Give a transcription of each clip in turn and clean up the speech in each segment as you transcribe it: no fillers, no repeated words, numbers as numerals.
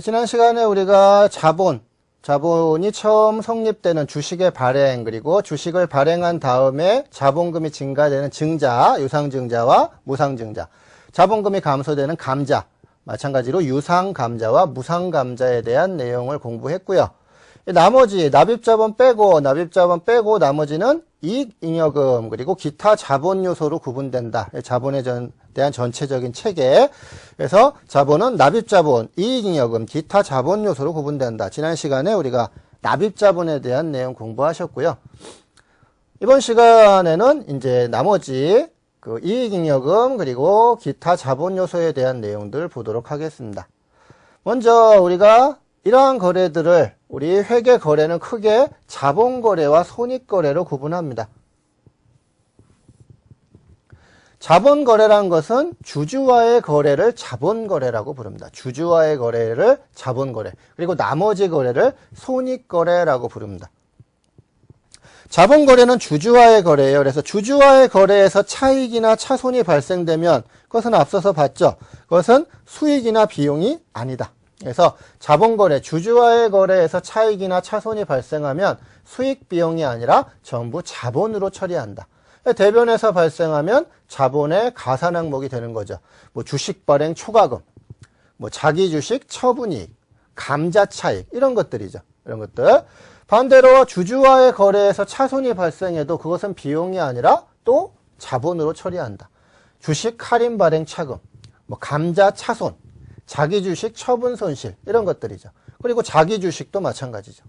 지난 시간에 우리가 자본이 처음 성립되는 주식의 발행, 그리고 주식을 발행한 다음에 자본금이 증가되는 증자, 유상증자와 무상증자, 자본금이 감소되는 감자, 마찬가지로 유상감자와 무상감자에 대한 내용을 공부했고요. 나머지 납입자본 빼고 나머지는 이익잉여금 그리고 기타 자본 요소로 구분된다. 자본에 대한 전체적인 체계. 그래서 자본은 납입자본, 이익잉여금, 기타 자본 요소로 구분된다. 지난 시간에 우리가 납입자본에 대한 내용 공부하셨고요. 이번 시간에는 이제 나머지 그 이익잉여금 그리고 기타 자본 요소에 대한 내용들 보도록 하겠습니다. 먼저 우리가 이러한 거래들을 우리 회계 거래는 크게 자본거래와 손익거래로 구분합니다. 자본거래란 것은 주주와의 거래를 자본거래라고 부릅니다. 주주와의 거래를 자본거래, 그리고 나머지 거래를 손익거래라고 부릅니다. 자본거래는 주주와의 거래예요. 그래서 주주와의 거래에서 차익이나 차손이 발생되면 그것은 앞서서 봤죠. 그것은 수익이나 비용이 아니다. 그래서 자본거래, 주주와의 거래에서 차익이나 차손이 발생하면 수익 비용이 아니라 전부 자본으로 처리한다. 대변에서 발생하면 자본의 가산 항목이 되는 거죠. 뭐 주식 발행 초과금, 뭐 자기 주식 처분이익, 감자 차익, 이런 것들이죠. 이런 것들. 반대로 주주와의 거래에서 차손이 발생해도 그것은 비용이 아니라 또 자본으로 처리한다. 주식 할인 발행 차금, 뭐 감자 차손, 자기 주식 처분 손실, 이런 것들이죠. 그리고 자기 주식도 마찬가지죠.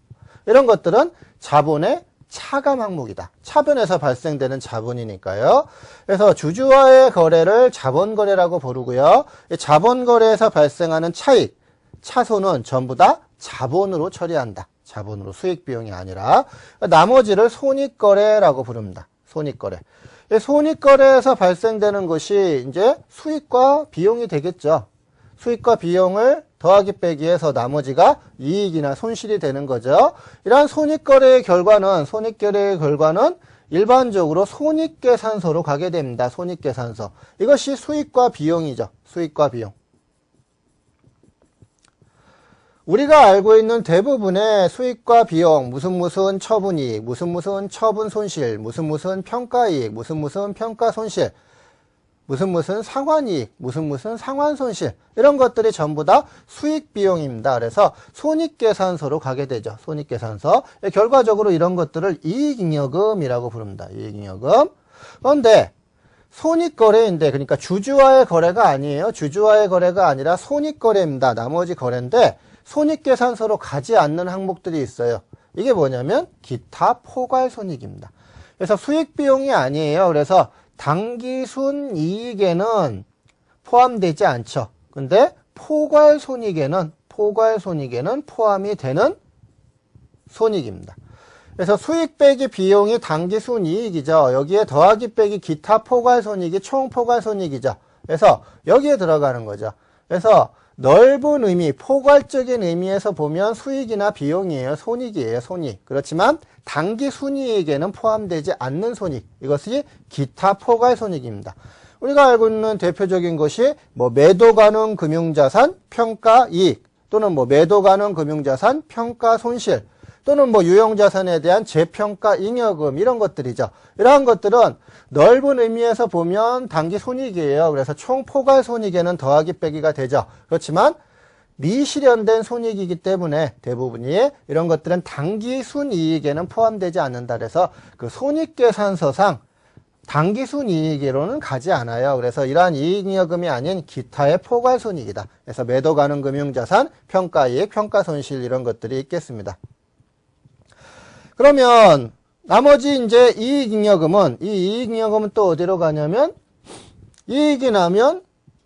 이런 것들은 자본의 차감 항목이다. 차변에서 발생되는 자본이니까요. 그래서 주주와의 거래를 자본거래라고 부르고요. 자본거래에서 발생하는 차익, 차손은 전부 다 자본으로 처리한다. 자본으로, 수익 비용이 아니라. 나머지를 손익거래라고 부릅니다. 손익거래. 손익거래에서 발생되는 것이 이제 수익과 비용이 되겠죠. 수익과 비용을 더하기 빼기해서 나머지가 이익이나 손실이 되는 거죠. 이러한 손익거래의 결과는 일반적으로 손익계산서로 가게 됩니다. 손익계산서. 이것이 수익과 비용이죠. 수익과 비용. 우리가 알고 있는 대부분의 수익과 비용, 무슨 처분이익, 무슨 처분 손실, 무슨 평가이익, 무슨 평가 손실, 무슨 상환이익, 무슨 상환손실, 이런 것들이 전부 다 수익 비용입니다. 그래서 손익계산서로 가게 되죠. 손익계산서. 결과적으로 이런 것들을 이익잉여금이라고 부릅니다. 이익잉여금. 그런데 손익거래인데, 그러니까 주주와의 거래가 아니에요. 주주와의 거래가 아니라 손익거래입니다. 나머지 거래인데 손익계산서로 가지 않는 항목들이 있어요. 이게 뭐냐면 기타 포괄손익입니다. 그래서 수익 비용이 아니에요. 그래서 당기순이익에는 포함되지 않죠. 근데 포괄손익에는 포함이 되는 손익입니다. 그래서 수익 빼기 비용이 당기순이익이죠. 여기에 더하기 빼기 기타 포괄손익이 총포괄손익이죠. 그래서 여기에 들어가는 거죠. 그래서 넓은 의미, 포괄적인 의미에서 보면 수익이나 비용이에요. 손익이에요. 손익. 그렇지만 당기순이익에는 포함되지 않는 손익. 이것이 기타 포괄손익입니다. 우리가 알고 있는 대표적인 것이 뭐 매도 가능 금융자산 평가이익, 또는 뭐 매도 가능 금융자산 평가손실, 또는 뭐 유형자산에 대한 재평가잉여금, 이런 것들이죠. 이러한 것들은 넓은 의미에서 보면 당기순이익이에요. 그래서 총포괄손익에는 더하기 빼기가 되죠. 그렇지만 미실현된 손익이기 때문에 대부분이 이런 것들은 당기순이익에는 포함되지 않는다. 그래서 그 손익계산서상 당기순이익으로는 가지 않아요. 그래서 이러한 이익잉여금이 아닌 기타의 포괄손익이다. 그래서 매도 가능 금융자산, 평가이익, 평가손실, 이런 것들이 있겠습니다. 그러면 나머지 이제 이익잉여금은, 이 이익잉여금은 또 어디로 가냐면, 이익이 나면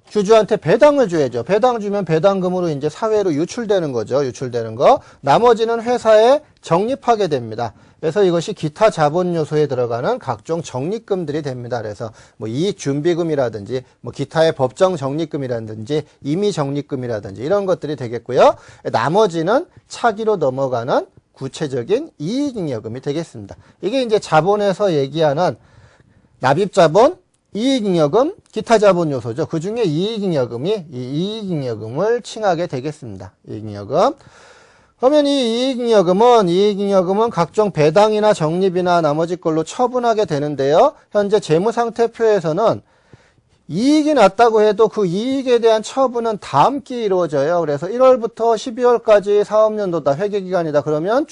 주주한테 배당을 줘야죠. 배당 주면 배당금으로 이제 사회로 유출되는 거죠. 유출되는 거. 나머지는 회사에 적립하게 됩니다. 그래서 이것이 기타 자본 요소에 들어가는 각종 적립금들이 됩니다. 그래서 뭐 이익 준비금이라든지 뭐 기타의 법정 적립금이라든지 임의 적립금이라든지 이런 것들이 되겠고요. 나머지는 차기로 넘어가는 구체적인 이익잉여금이 되겠습니다. 이게 이제 자본에서 얘기하는 납입자본, 이익잉여금, 기타 자본 요소죠. 그 중에 이익잉여금이 이 이익잉여금을 칭하게 되겠습니다. 이익잉여금. 그러면 이 이익잉여금은 각종 배당이나 적립이나 나머지 걸로 처분하게 되는데요. 현재 재무상태표에서는 이익이 났다고 해도 그 이익에 대한 처분은 다음 기에 이루어져요. 그래서 1월부터 12월까지 사업연도다, 회계기간이다. 그러면